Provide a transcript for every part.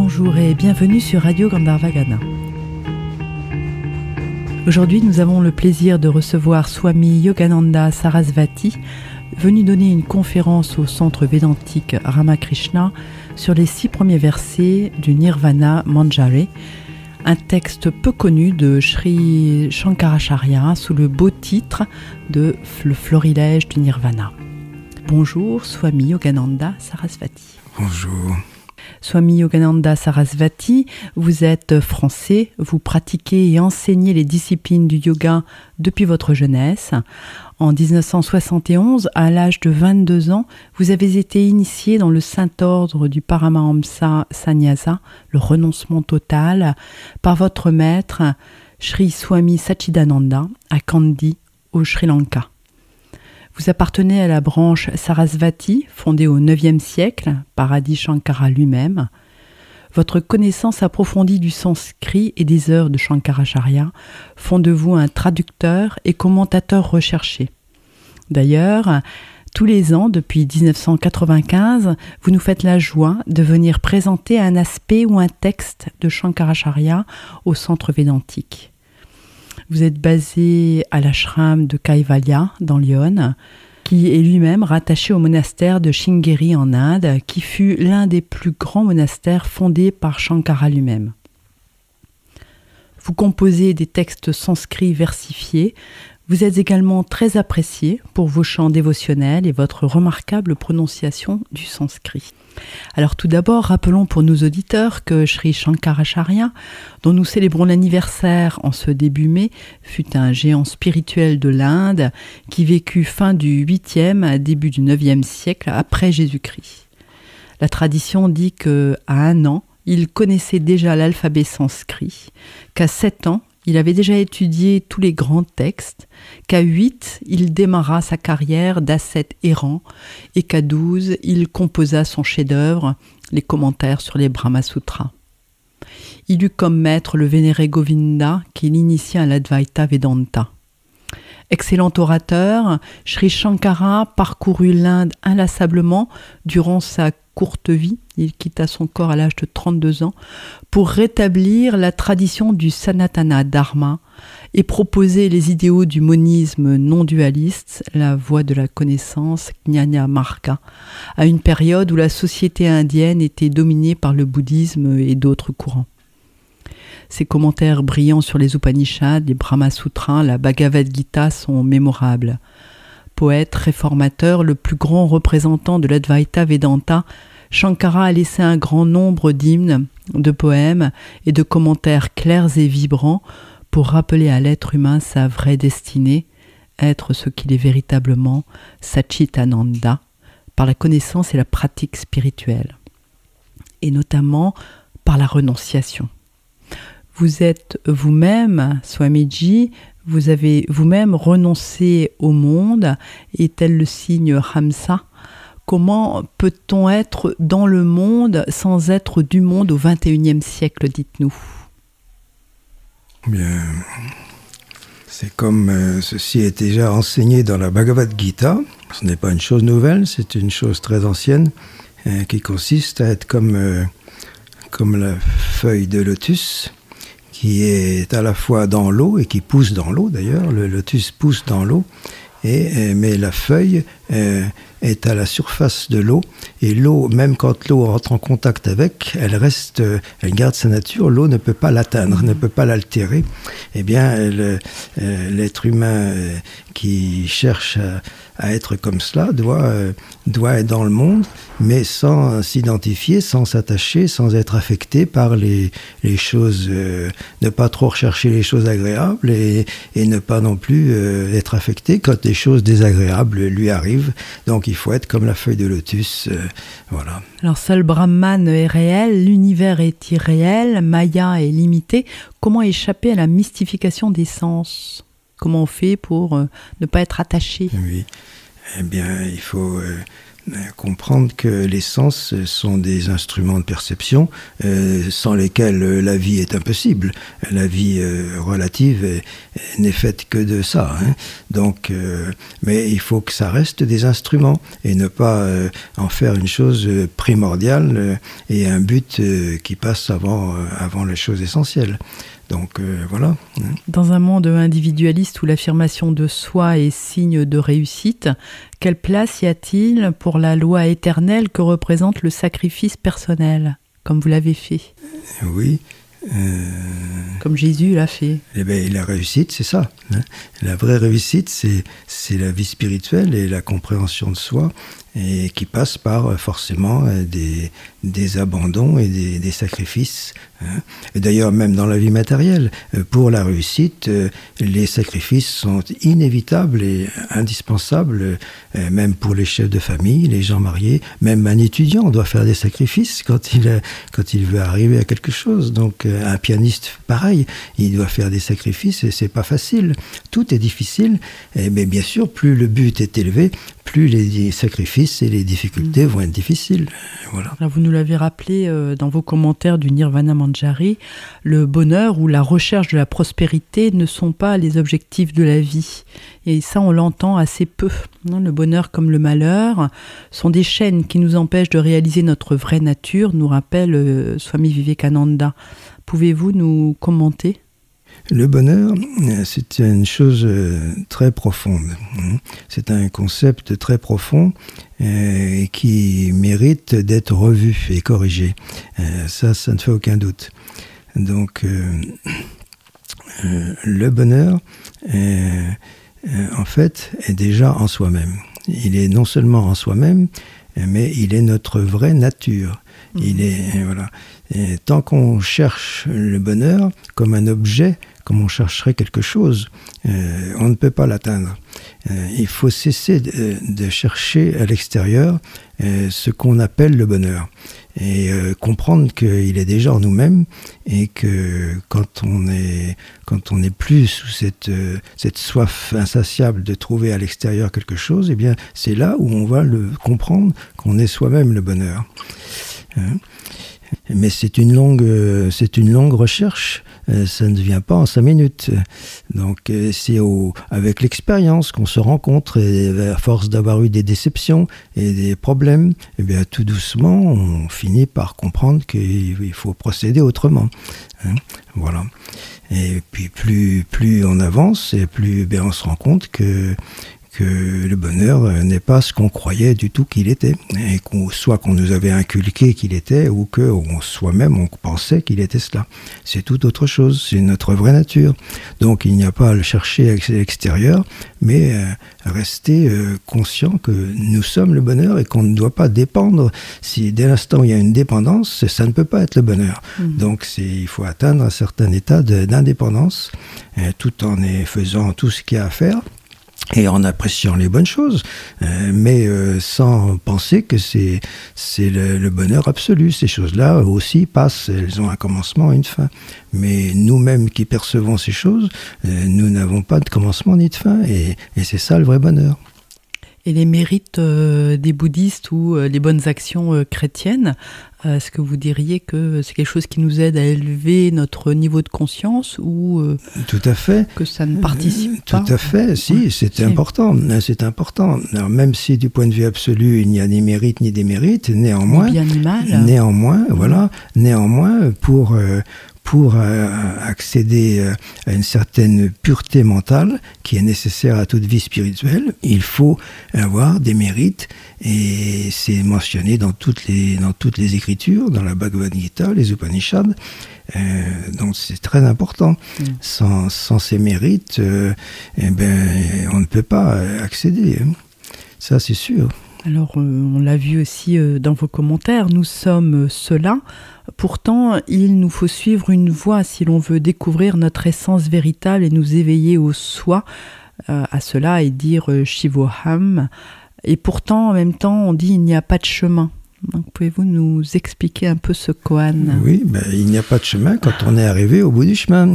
Bonjour et bienvenue sur Radio Gandharva-Gana. Aujourd'hui, nous avons le plaisir de recevoir Swami Yogananda Sarasvati, venu donner une conférence au centre védantique Ramakrishna sur les 6 premiers versets du Nirvana Manjari, un texte peu connu de Sri Shankaracharya sous le beau titre de Le florilège du Nirvana. Bonjour, Swami Yogananda Sarasvati. Bonjour. Swami Yogananda Sarasvati, vous êtes français, vous pratiquez et enseignez les disciplines du yoga depuis votre jeunesse. En 1971, à l'âge de 22 ans, vous avez été initié dans le saint ordre du Paramahamsa Sannyasa, le renoncement total, par votre maître, Sri Swami Satchidananda, à Kandy, au Sri Lanka. Vous appartenez à la branche Sarasvati, fondée au IXe siècle par Adi Shankara lui-même. Votre connaissance approfondie du sanskrit et des œuvres de Shankaracharya font de vous un traducteur et commentateur recherché. D'ailleurs, tous les ans, depuis 1995, vous nous faites la joie de venir présenter un aspect ou un texte de Shankaracharya au centre védantique. Vous êtes basé à l'ashram de Kaivalya, dans Lyon, qui est lui-même rattaché au monastère de Sringeri en Inde, qui fut l'un des plus grands monastères fondés par Shankara lui-même. Vous composez des textes sanskrits versifiés. Vous êtes également très apprécié pour vos chants dévotionnels et votre remarquable prononciation du sanskrit. Alors tout d'abord, rappelons pour nos auditeurs que Sri Shankaracharya, dont nous célébrons l'anniversaire en ce début mai, fut un géant spirituel de l'Inde qui vécut fin du 8e, début du 9e siècle après Jésus-Christ. La tradition dit qu'à 1 an, il connaissait déjà l'alphabet sanskrit, qu'à 7 ans, il avait déjà étudié tous les grands textes, qu'à 8, il démarra sa carrière d'ascète errant et qu'à 12, il composa son chef-d'œuvre, les commentaires sur les Brahma-sutras. Il eut comme maître le vénéré Govinda qui l'initia à l'Advaita Vedanta. Excellent orateur, Sri Shankara parcourut l'Inde inlassablement durant sa courte vie. Il quitta son corps à l'âge de 32 ans pour rétablir la tradition du Sanatana Dharma et proposer les idéaux du monisme non dualiste, la voie de la connaissance, Jnana Marga, à une période où la société indienne était dominée par le bouddhisme et d'autres courants. Ses commentaires brillants sur les Upanishads, les Brahma-sutras, la Bhagavad Gita sont mémorables. Poète réformateur, le plus grand représentant de l'Advaita Vedanta, Shankara a laissé un grand nombre d'hymnes, de poèmes et de commentaires clairs et vibrants pour rappeler à l'être humain sa vraie destinée, être ce qu'il est véritablement, Satchitananda, par la connaissance et la pratique spirituelle, et notamment par la renonciation. Vous êtes vous-même, Swamiji, vous avez vous-même renoncé au monde, et tel le signe Hamsa. Comment peut-on être dans le monde sans être du monde au XXIe siècle, dites-nous? Bien, c'est comme ceci est déjà enseigné dans la Bhagavad Gita. Ce n'est pas une chose nouvelle, c'est une chose très ancienne qui consiste à être comme la feuille de lotus, qui est à la fois dans l'eau et qui pousse dans l'eau d'ailleurs. Le lotus pousse dans l'eau, mais la feuille est à la surface de l'eau, et l'eau, même quand l'eau rentre en contact avec, elle garde sa nature, l'eau ne peut pas l'atteindre, ne peut pas l'altérer. Eh bien, l'être humain qui cherche à être comme cela doit être dans le monde, mais sans s'identifier, sans s'attacher, sans être affecté par les choses, ne pas trop rechercher les choses agréables et ne pas non plus être affecté quand des choses désagréables lui arrivent. Donc il faut être comme la feuille de lotus, voilà. Alors seul Brahman est réel, l'univers est irréel, Maya est limité. Comment échapper à la mystification des sens ? Comment on fait pour ne pas être attaché ? Oui, eh bien il faut comprendre que les sens sont des instruments de perception sans lesquels la vie est impossible. La vie relative n'est faite que de ça. Hein. Donc, mais il faut que ça reste des instruments et ne pas en faire une chose primordiale et un but qui passe avant les choses essentielles. Donc voilà. Dans un monde individualiste où l'affirmation de soi est signe de réussite, quelle place y a-t-il pour la loi éternelle que représente le sacrifice personnel, comme vous l'avez fait? Oui. Comme Jésus l'a fait. Eh bien, la réussite, c'est ça. Hein. La vraie réussite, c'est la vie spirituelle et la compréhension de soi, et qui passe par forcément des abandons et des sacrifices. Hein. Et d'ailleurs, même dans la vie matérielle, pour la réussite, les sacrifices sont inévitables et indispensables, même pour les chefs de famille, les gens mariés. Même un étudiant doit faire des sacrifices quand il veut arriver à quelque chose. Donc, un pianiste, pareil, il doit faire des sacrifices et c'est pas facile. Tout est difficile, mais bien sûr, plus le but est élevé, plus les sacrifices et les difficultés vont être difficiles. Voilà. Alors vous nous l'avez rappelé dans vos commentaires du Nirvana Manjari, le bonheur ou la recherche de la prospérité ne sont pas les objectifs de la vie. Et ça, on l'entend assez peu. Le bonheur comme le malheur sont des chaînes qui nous empêchent de réaliser notre vraie nature, nous rappelle Swami Vivekananda. Pouvez-vous nous commenter ? Le bonheur, c'est une chose très profonde. C'est un concept très profond et qui mérite d'être revu et corrigé. Ça ne fait aucun doute. Donc, le bonheur, en fait, est déjà en soi-même. Il est non seulement en soi-même, mais il est notre vraie nature. Il est, voilà. Et tant qu'on cherche le bonheur comme un objet, comme on chercherait quelque chose, on ne peut pas l'atteindre. Il faut cesser de chercher à l'extérieur ce qu'on appelle le bonheur. Et comprendre qu'il est déjà en nous-mêmes et que quand on est plus sous cette soif insatiable de trouver à l'extérieur quelque chose, eh bien c'est là où on va le comprendre qu'on est soi-même le bonheur. Mais c'est une longue recherche. Ça ne vient pas en 5 minutes. Donc c'est avec l'expérience qu'on se rencontre et à force d'avoir eu des déceptions et des problèmes, eh bien tout doucement on finit par comprendre qu'il faut procéder autrement. Voilà. Et puis plus on avance et plus on se rend compte que le bonheur n'est pas ce qu'on croyait du tout qu'il était, et soit qu'on nous avait inculqué qu'il était, ou que soi-même on pensait qu'il était cela. C'est tout autre chose, c'est notre vraie nature. Donc il n'y a pas à le chercher à l'extérieur, mais rester conscient que nous sommes le bonheur et qu'on ne doit pas dépendre. Si dès l'instant où il y a une dépendance, ça ne peut pas être le bonheur. Donc il faut atteindre un certain état d'indépendance, tout en faisant tout ce qu'il y a à faire, et en appréciant les bonnes choses, mais sans penser que c'est le bonheur absolu. Ces choses-là aussi passent, elles ont un commencement et une fin. Mais nous-mêmes qui percevons ces choses, nous n'avons pas de commencement ni de fin, et c'est ça le vrai bonheur. Et les mérites des bouddhistes ou les bonnes actions chrétiennes, est-ce que vous diriez que c'est quelque chose qui nous aide à élever notre niveau de conscience ou tout à fait. Que ça ne participe pas? Tout à fait, si, c'est important. C'est important. Alors, même si du point de vue absolu, il n'y a ni mérite ni démérite, néanmoins, ni bien ni mal. Néanmoins, pour accéder à une certaine pureté mentale qui est nécessaire à toute vie spirituelle, il faut avoir des mérites, et c'est mentionné dans toutes les écritures, dans la Bhagavad Gita, les Upanishads. Donc c'est très important. Sans ces mérites, on ne peut pas accéder. Ça, c'est sûr. Alors, on l'a vu aussi dans vos commentaires, nous sommes cela. Pourtant, il nous faut suivre une voie si l'on veut découvrir notre essence véritable et nous éveiller au soi, à cela et dire Shivoham. Et pourtant, en même temps, on dit il n'y a pas de chemin. Donc, pouvez-vous nous expliquer un peu ce koan? Oui, il n'y a pas de chemin quand on est arrivé au bout du chemin.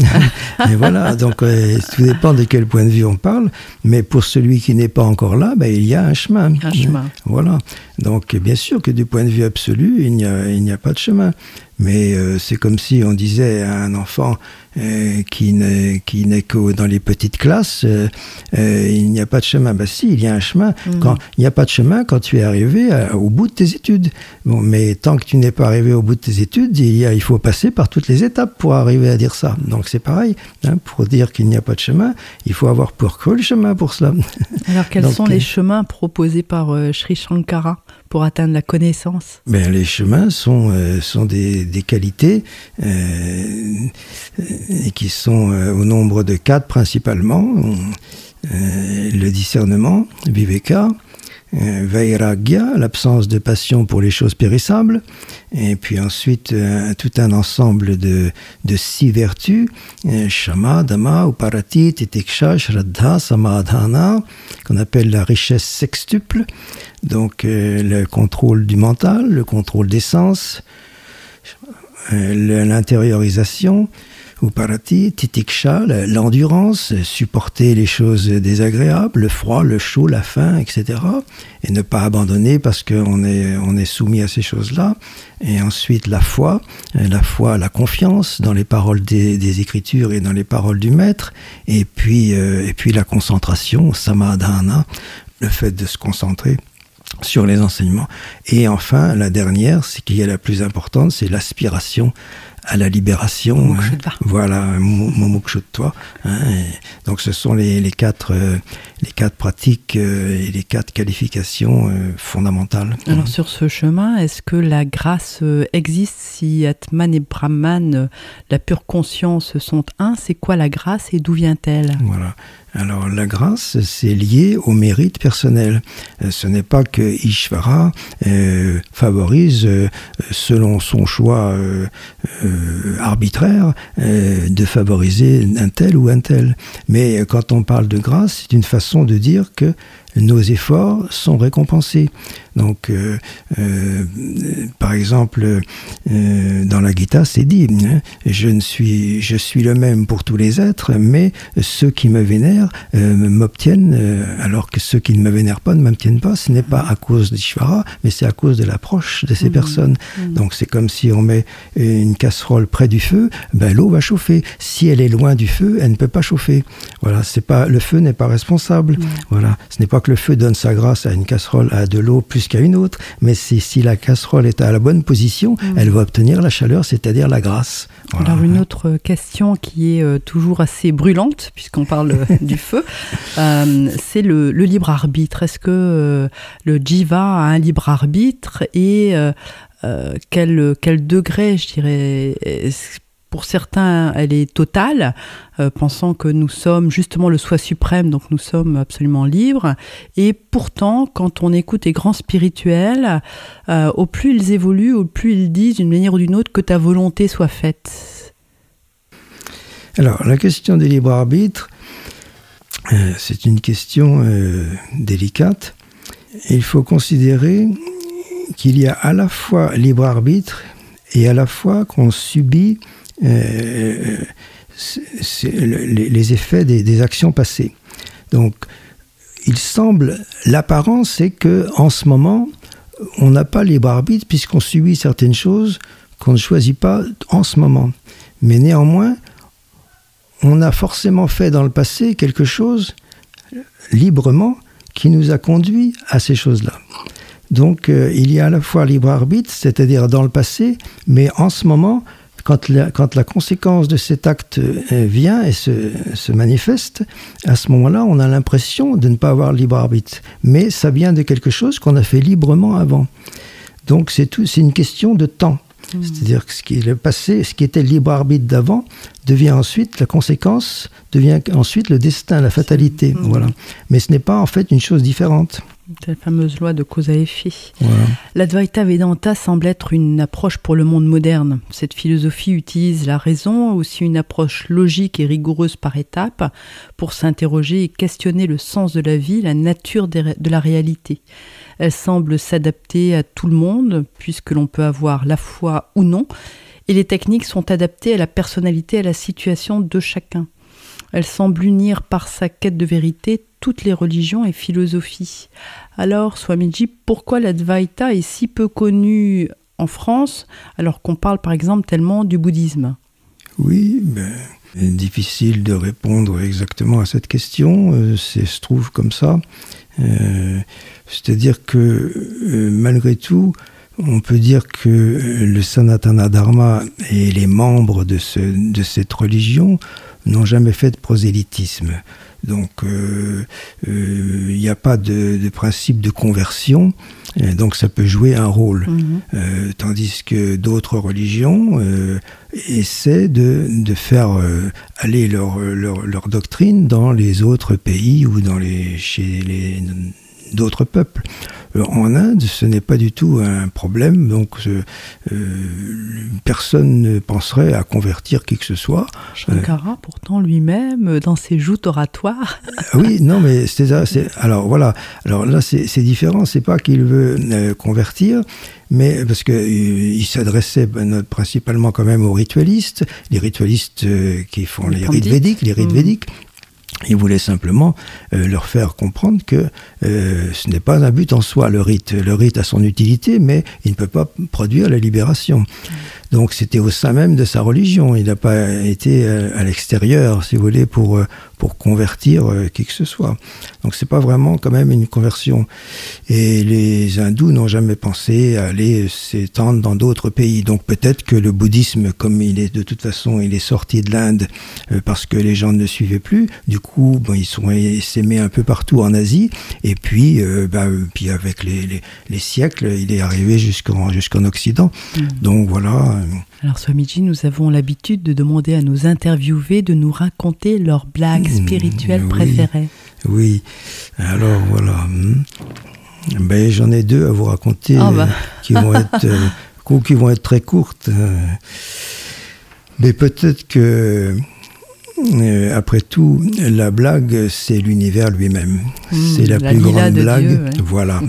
Et voilà, donc tout dépend de quel point de vue on parle, mais pour celui qui n'est pas encore là, il y a un chemin. Un chemin. Voilà, donc bien sûr que du point de vue absolu, il n'y a pas de chemin. Mais c'est comme si on disait à un enfant qui n'est que dans les petites classes, il n'y a pas de chemin. Si, il y a un chemin. Quand il n'y a pas de chemin quand tu es arrivé au bout de tes études. Bon, mais tant que tu n'es pas arrivé au bout de tes études, il faut passer par toutes les étapes pour arriver à dire ça. Donc c'est pareil. Pour dire qu'il n'y a pas de chemin, il faut avoir parcouru le chemin pour cela. Alors quels sont les chemins proposés par Sri Shankara pour atteindre la connaissance? Les chemins sont des qualités qui sont au nombre de 4 principalement. Le discernement, viveka, vairagya, l'absence de passion pour les choses périssables, et puis ensuite tout un ensemble de 6 vertus, shama, dhamma, uparati, titiksha, shraddha, samadhana, qu'on appelle la richesse sextuple, donc le contrôle du mental, le contrôle des sens, l'intériorisation, uparati, titiksha, l'endurance, supporter les choses désagréables, le froid, le chaud, la faim, etc. Et ne pas abandonner parce qu'on est soumis à ces choses-là. Et ensuite la foi, la confiance dans les paroles des Écritures et dans les paroles du Maître. Et puis la concentration, samadhana, le fait de se concentrer sur les enseignements. Et enfin, la dernière, c'est qui est la plus importante, c'est l'aspiration à la libération. Voilà, mumukshutva. Donc ce sont les quatre pratiques et les 4 qualifications fondamentales. Alors sur ce chemin, est-ce que la grâce existe si Atman et Brahman, la pure conscience, sont un? C'est quoi la grâce et d'où vient-elle? Voilà. Alors la grâce, c'est lié au mérite personnel. Ce n'est pas que Ishvara favorise, selon son choix arbitraire, de favoriser un tel ou un tel. Mais quand on parle de grâce, c'est une façon de dire que nos efforts sont récompensés. Donc, par exemple, dans la Gita, c'est dit, je suis le même pour tous les êtres, mais ceux qui me vénèrent m'obtiennent, alors que ceux qui ne me vénèrent pas ne m'obtiennent pas. Ce n'est pas à cause d'Ishvara, mais c'est à cause de l'approche de ces personnes. Donc, c'est comme si on met une casserole près du feu, l'eau va chauffer. Si elle est loin du feu, elle ne peut pas chauffer. Voilà, le feu n'est pas responsable. Voilà, ce n'est pas que le feu donne sa grâce à une casserole, à de l'eau plus qu'à une autre, mais si la casserole est à la bonne position, elle va obtenir la chaleur, c'est-à-dire la grâce. Voilà. Alors une autre question qui est toujours assez brûlante, puisqu'on parle du feu, c'est le libre arbitre. Est-ce que le jiva a un libre arbitre et quel degré, je dirais, pour certains, elle est totale, pensant que nous sommes justement le soi suprême, donc nous sommes absolument libres. Et pourtant, quand on écoute les grands spirituels, au plus ils évoluent, au plus ils disent d'une manière ou d'une autre que ta volonté soit faite. Alors, la question du libre arbitre, c'est une question délicate. Il faut considérer qu'il y a à la fois libre arbitre et à la fois qu'on subit les effets des actions passées. Donc, l'apparence c'est que en ce moment, on n'a pas libre arbitre puisqu'on subit certaines choses qu'on ne choisit pas en ce moment. Mais néanmoins, on a forcément fait dans le passé quelque chose librement qui nous a conduit à ces choses-là. Donc, il y a à la fois libre arbitre, c'est-à-dire dans le passé, mais en ce moment, quand la conséquence de cet acte vient et se manifeste, à ce moment-là, on a l'impression de ne pas avoir libre arbitre. Mais ça vient de quelque chose qu'on a fait librement avant. Donc, c'est une question de temps. C'est-à-dire que ce qui est le passé, ce qui était le libre arbitre d'avant, devient ensuite la conséquence, devient ensuite le destin, la fatalité. Voilà. Mais ce n'est pas en fait une chose différente. C'est la fameuse loi de cause à effet. Voilà. L'Advaita Vedanta semble être une approche pour le monde moderne. Cette philosophie utilise la raison, aussi une approche logique et rigoureuse par étapes, pour s'interroger et questionner le sens de la vie, la nature de la réalité. Elle semble s'adapter à tout le monde, puisque l'on peut avoir la foi ou non. Et les techniques sont adaptées à la personnalité, à la situation de chacun. Elle semble unir par sa quête de vérité toutes les religions et philosophies. Alors, Swamiji, pourquoi l'Advaita est si peu connue en France, alors qu'on parle par exemple tellement du bouddhisme? Oui, difficile de répondre exactement à cette question, se trouve comme ça. C'est-à-dire que malgré tout, on peut dire que le Sanatana Dharma et les membres de cette religion n'ont jamais fait de prosélytisme. Donc, il n'y a pas de principe de conversion, donc ça peut jouer un rôle. Tandis que d'autres religions essaient de faire aller leur doctrine dans les autres pays ou chez d'autres peuples. En Inde, ce n'est pas du tout un problème, donc personne ne penserait à convertir qui que ce soit. Shankara, pourtant lui-même, dans ses joutes oratoires. Oui, non, mais alors voilà. Alors là, c'est différent. C'est pas qu'il veut convertir, mais parce que il s'adressait principalement quand même aux ritualistes, les ritualistes qui font les rites védiques. Il voulait simplement leur faire comprendre que ce n'est pas un but en soi, le rite. Le rite a son utilité, mais il ne peut pas produire la libération. Donc c'était au sein même de sa religion. Il n'a pas été à l'extérieur, si vous voulez, pour convertir qui que ce soit. Donc c'est pas vraiment quand même une conversion. Et les hindous n'ont jamais pensé à aller s'étendre dans d'autres pays. Donc peut-être que le bouddhisme, comme il est de toute façon, il est sorti de l'Inde parce que les gens ne le suivaient plus. Du coup, ils s'aimaient un peu partout en Asie. Et puis, puis avec les siècles, il est arrivé jusqu'en Occident. Donc voilà. Alors Swamiji, nous avons l'habitude de demander à nos interviewés de nous raconter leurs blagues spirituelles préférées. Oui, alors voilà. J'en ai deux à vous raconter qui vont être très courtes. Mais peut-être que après tout, la blague, c'est l'univers lui-même. C'est la plus grande blague. Dieu, ouais. Voilà.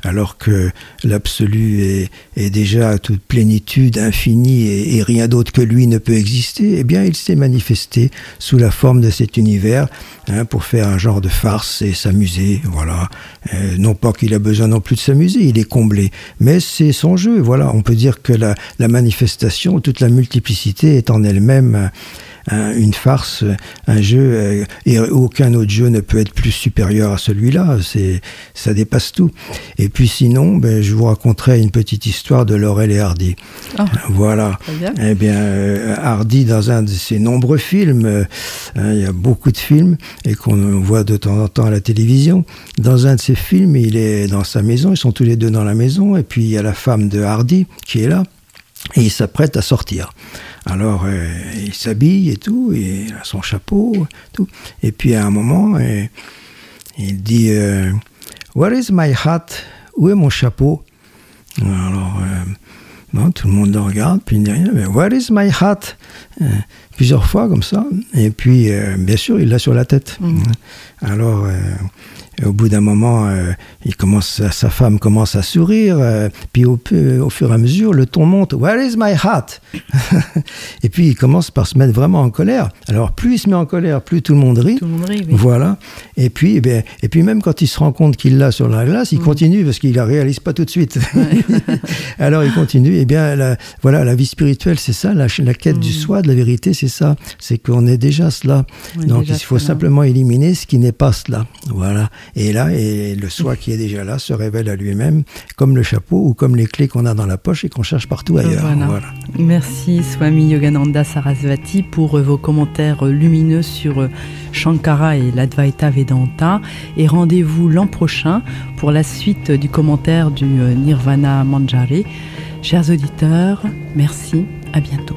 Alors que l'absolu est déjà à toute plénitude, infini, et rien d'autre que lui ne peut exister, eh bien, il s'est manifesté sous la forme de cet univers pour faire un genre de farce et s'amuser. Voilà. Non pas qu'il a besoin non plus de s'amuser, il est comblé. Mais c'est son jeu. Voilà. On peut dire que la manifestation, toute la multiplicité est en elle-même une farce, un jeu, et aucun autre jeu ne peut être plus supérieur à celui-là, ça dépasse tout. Et puis sinon, je vous raconterai une petite histoire de Laurel et Hardy. Voilà. Eh bien, Hardy, dans un de ses nombreux films, il y a beaucoup de films, et qu'on voit de temps en temps à la télévision, dans un de ces films, il est dans sa maison, ils sont tous les deux dans la maison, et puis il y a la femme de Hardy qui est là, et il s'apprête à sortir. Alors, il s'habille et tout, et il a son chapeau, tout. Et puis, à un moment, il dit « Where is my hat? Où est mon chapeau ?» Alors, tout le monde le regarde, puis il ne dit rien, mais « Where is my hat ?» Plusieurs fois, comme ça. Et puis, bien sûr, il l'a sur la tête. Alors, au bout d'un moment, sa femme commence à sourire, puis au fur et à mesure, le ton monte. « Where is my hat ?» Et puis, il commence par se mettre vraiment en colère. Alors, plus il se met en colère, plus tout le monde rit. Tout le monde rit, oui. Voilà. Et puis même quand il se rend compute qu'il l'a sur la glace, il continue, parce qu'il ne la réalise pas tout de suite. Ouais. Alors, il continue. Eh bien, la vie spirituelle, c'est ça, la quête du soi, de la vérité, c'est ça. C'est qu'on est déjà cela. Donc, il faut simplement éliminer ce qui n'est pas cela. Voilà. Et là, le soi qui est déjà là se révèle à lui-même, comme le chapeau ou comme les clés qu'on a dans la poche et qu'on cherche partout ailleurs. Voilà. Merci Swami Yogananda Sarasvati pour vos commentaires lumineux sur Shankara et l'Advaita Vedanta. Et rendez-vous l'an prochain pour la suite du commentaire du Nirvana Manjari. Chers auditeurs, merci, à bientôt.